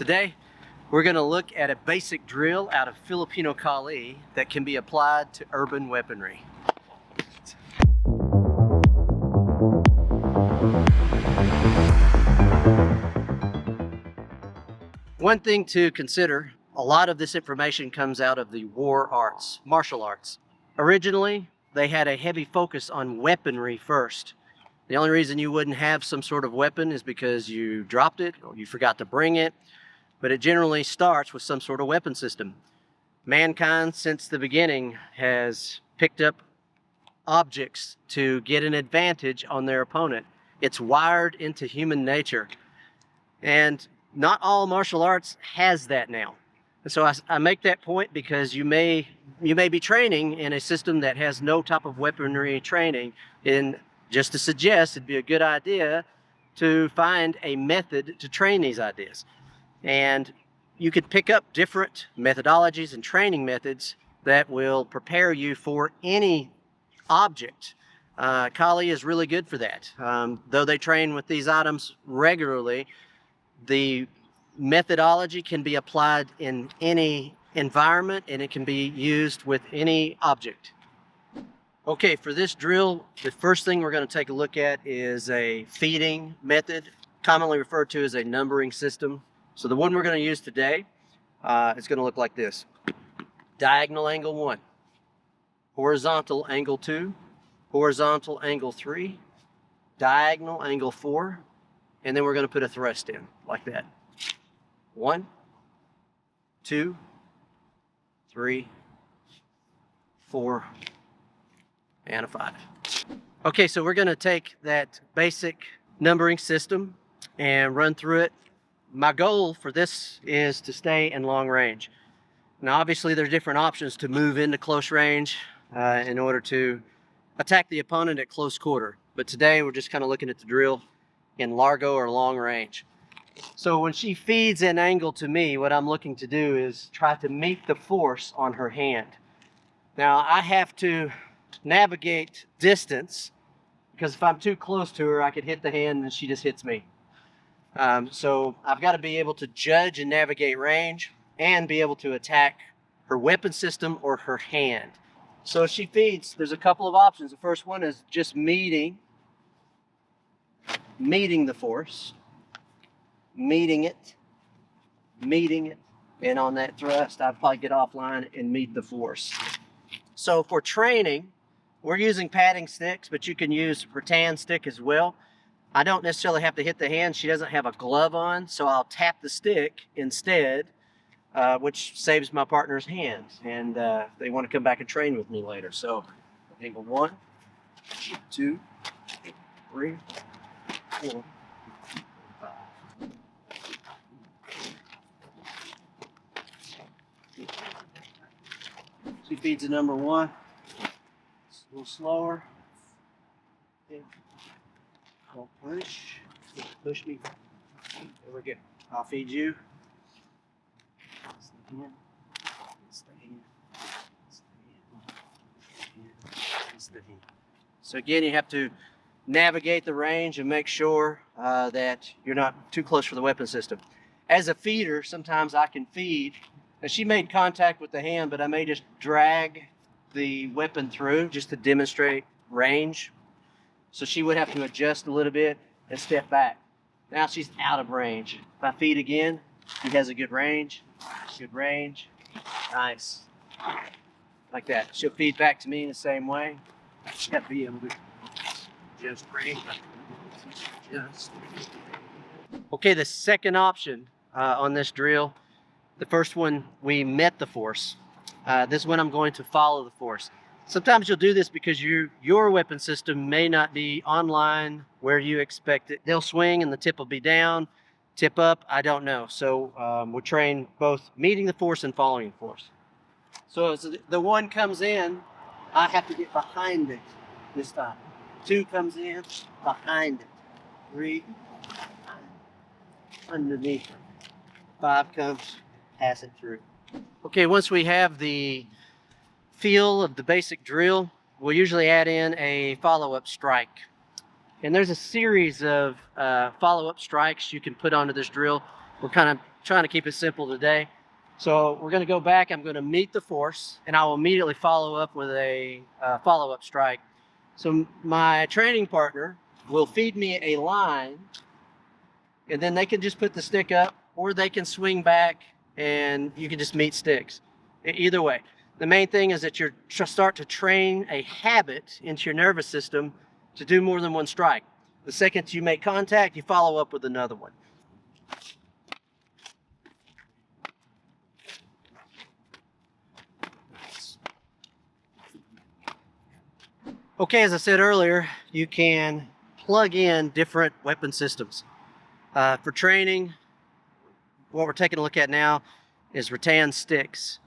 Today, we're going to look at a basic drill out of Filipino Kali that can be applied to urban weaponry. One thing to consider, a lot of this information comes out of the war arts, martial arts. Originally, they had a heavy focus on weaponry first. The only reason you wouldn't have some sort of weapon is because you dropped it or you forgot to bring it, but it generally starts with some sort of weapon system. Mankind, since the beginning, has picked up objects to get an advantage on their opponent. It's wired into human nature. And not all martial arts has that now. And so I make that point because you may be training in a system that has no type of weaponry training. And just to suggest, it'd be a good idea to find a method to train these ideas. And you could pick up different methodologies and training methods that will prepare you for any object. Kali is really good for that. Though they train with these items regularly, the methodology can be applied in any environment and it can be used with any object. Okay, for this drill, the first thing we're going to take a look at is a feeding method, commonly referred to as a numbering system. So the one we're going to use today, it's going to look like this. Diagonal angle 1, horizontal angle 2, horizontal angle 3, diagonal angle 4, and then we're going to put a thrust in like that. 1, 2, 3, 4, and a 5. Okay, so we're going to take that basic numbering system and run through it. My goal for this is to stay in long range. Now, obviously, there's different options to move into close range in order to attack the opponent at close quarter. But today, we're just kind of looking at the drill in largo or long range. So when she feeds an angle to me, what I'm looking to do is try to meet the force on her hand. Now, I have to navigate distance because if I'm too close to her, I could hit the hand and she just hits me. So I've got to be able to judge and navigate range and be able to attack her weapon system or her hand. So if she feeds, there's a couple of options. The first one is just meeting the force, meeting it, and on that thrust, I'd probably get offline and meet the force. So for training, we're using padding sticks, but you can use rattan stick as well. I don't necessarily have to hit the hand. She doesn't have a glove on, so I'll tap the stick instead, which saves my partner's hands. And they want to come back and train with me later. So angle 1, 2, 3, 4, 5. She feeds a number 1. It's a little slower. Don't push me. There we go. I'll feed you. So again, you have to navigate the range and make sure that you're not too close for the weapon system. As a feeder, sometimes I can feed. And she made contact with the hand, but I may just drag the weapon through just to demonstrate range. So she would have to adjust a little bit and step back. Now she's out of range. If I feed again, she has a good range. Good range. Nice. Like that. She'll feed back to me in the same way. She have to be able to just range. Just. Okay, the second option on this drill, the first one, we met the force. This one, I'm going to follow the force. Sometimes you'll do this because your weapon system may not be online where you expect it. They'll swing and the tip will be down, tip up, I don't know. So we'll train both meeting the force and following the force. So as the 1 comes in, I have to get behind it this time. 2 comes in, behind it. 3, underneath it. 5 comes, pass it through. Okay, once we have the feel of the basic drill, we'll usually add in a follow-up strike. And there's a series of follow-up strikes you can put onto this drill. We're kind of trying to keep it simple today. So we're going to go back. I'm going to meet the force, and I will immediately follow up with a follow-up strike. So my training partner will feed me a line, and then they can just put the stick up, or they can swing back and you can just meet sticks. Either way. The main thing is that you start to train a habit into your nervous system to do more than one strike. The second you make contact, you follow up with another one. Okay, as I said earlier, you can plug in different weapon systems. For training, what we're taking a look at now is Rattan Sticks.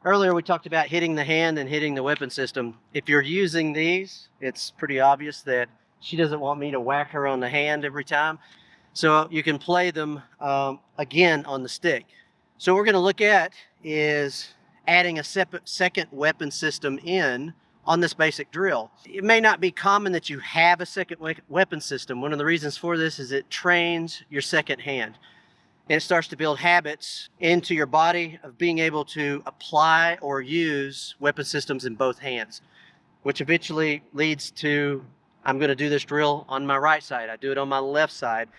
Earlier we talked about hitting the hand and hitting the weapon system. If you're using these, it's pretty obvious that she doesn't want me to whack her on the hand every time. So you can play them again on the stick. So what we're going to look at is adding a second weapon system in on this basic drill. It may not be common that you have a second weapon system. One of the reasons for this is it trains your second hand. And it starts to build habits into your body of being able to apply or use weapon systems in both hands, which eventually leads to, I'm going to do this drill on my right side. I do it on my left side.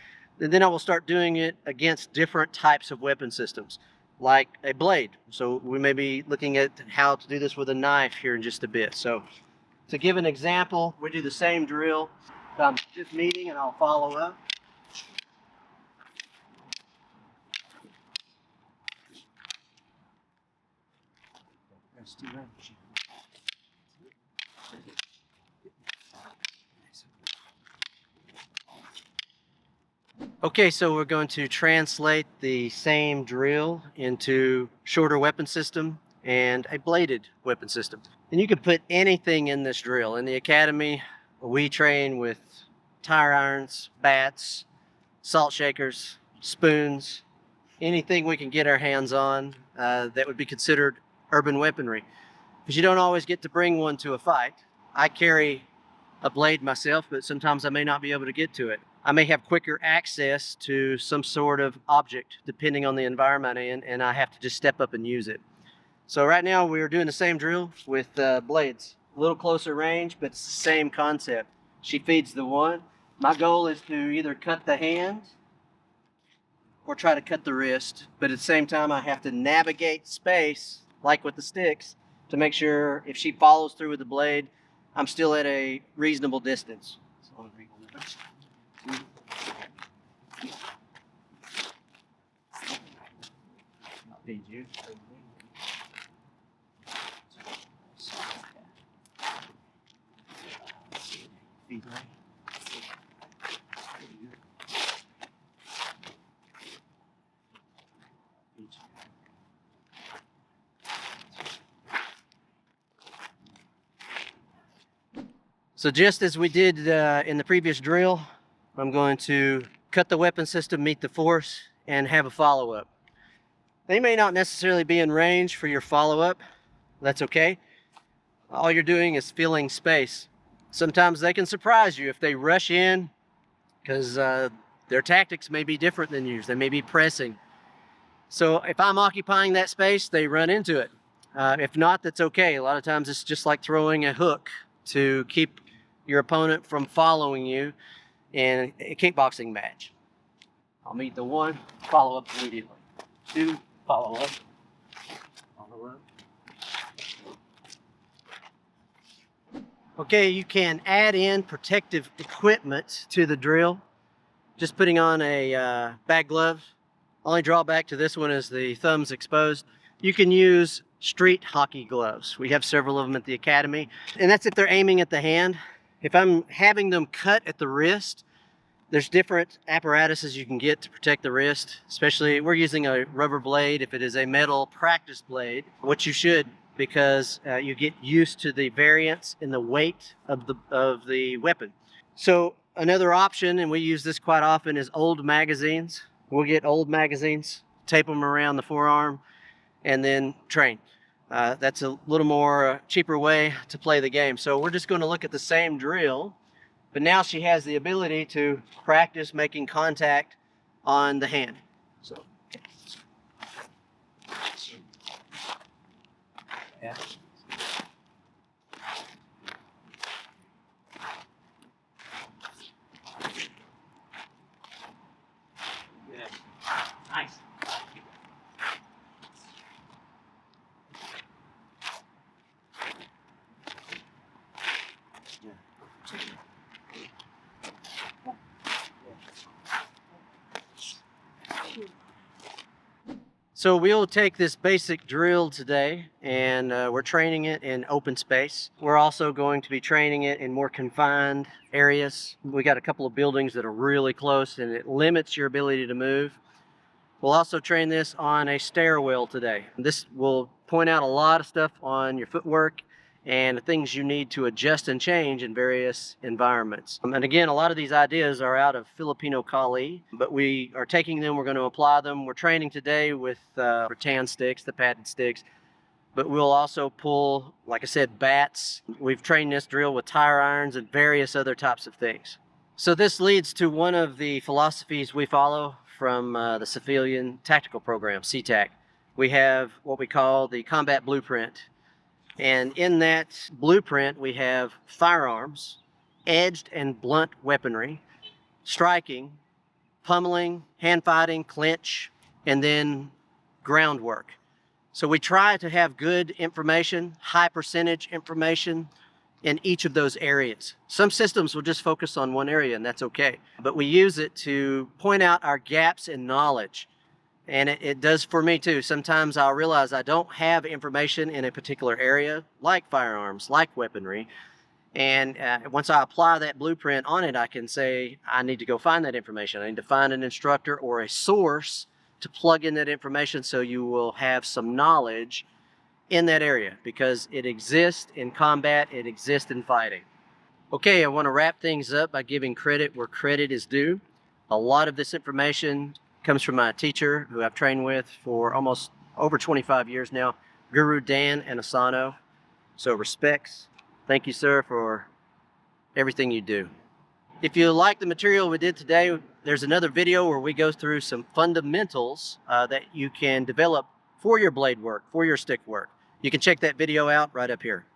And then I will start doing it against different types of weapon systems, like a blade. So we may be looking at how to do this with a knife here in just a bit. So to give an example, we do the same drill. I'm just meeting and I'll follow up. Okay, so we're going to translate the same drill into shorter weapon system and a bladed weapon system. And you can put anything in this drill. In the academy, we train with tire irons, bats, salt shakers, spoons, anything we can get our hands on that would be considered urban weaponry. Because you don't always get to bring one to a fight. I carry a blade myself, but sometimes I may not be able to get to it. I may have quicker access to some sort of object depending on the environment I'm in, and I have to just step up and use it. So right now we're doing the same drill with blades. A little closer range, but it's the same concept. She feeds the one. My goal is to either cut the hand or try to cut the wrist, but at the same time I have to navigate space, like with the sticks, to make sure if she follows through with the blade, I'm still at a reasonable distance. Feed you. Feed me. So just as we did in the previous drill, I'm going to cut the weapon system, meet the force, and have a follow-up. They may not necessarily be in range for your follow-up. That's okay. All you're doing is filling space. Sometimes they can surprise you if they rush in because their tactics may be different than yours. They may be pressing. So if I'm occupying that space, they run into it. If not, that's okay. A lot of times it's just like throwing a hook to keep your opponent from following you in a kickboxing match. I'll meet the one, follow up immediately. Two, follow up. Follow up. Okay, you can add in protective equipment to the drill. Just putting on a bag glove. Only drawback to this one is the thumb's exposed. You can use street hockey gloves. We have several of them at the academy, and that's if they're aiming at the hand. If I'm having them cut at the wrist, there's different apparatuses you can get to protect the wrist, especially we're using a rubber blade. If it is a metal practice blade, which you should, because you get used to the variance in the weight of the weapon. So another option, and we use this quite often, is old magazines. We'll get old magazines, tape them around the forearm, and then train. That's a little more cheaper way to play the game. So we're just going to look at the same drill, but now she has the ability to practice making contact on the hand. So Yeah. Yeah. Nice. So we'll take this basic drill today and we're training it in open space. We're also going to be training it in more confined areas. We got a couple of buildings that are really close and it limits your ability to move. We'll also train this on a stairwell today. This will point out a lot of stuff on your footwork and the things you need to adjust and change in various environments. And again, a lot of these ideas are out of Filipino Kali, but we are taking them, we're going to apply them. We're training today with rattan sticks, the padded sticks, but we'll also pull, like I said, bats. We've trained this drill with tire irons and various other types of things. So this leads to one of the philosophies we follow from the Civilian Tactical Program, CTAC. We have what we call the combat blueprint. And in that blueprint, we have firearms, edged and blunt weaponry, striking, pummeling, hand fighting, clinch, and then groundwork. So we try to have good information, high percentage information in each of those areas. Some systems will just focus on one area and that's okay. But we use it to point out our gaps in knowledge. And it does for me too. Sometimes I'll realize I don't have information in a particular area, like firearms, like weaponry. And once I apply that blueprint on it, I can say, I need to go find that information. I need to find an instructor or a source to plug in that information so you will have some knowledge in that area because it exists in combat, it exists in fighting. Okay, I want to wrap things up by giving credit where credit is due. A lot of this information comes from my teacher who I've trained with for almost over 25 years now, Guru Dan and Asano. So respects. Thank you, sir, for everything you do. If you like the material we did today, there's another video where we go through some fundamentals that you can develop for your blade work, for your stick work. You can check that video out right up here.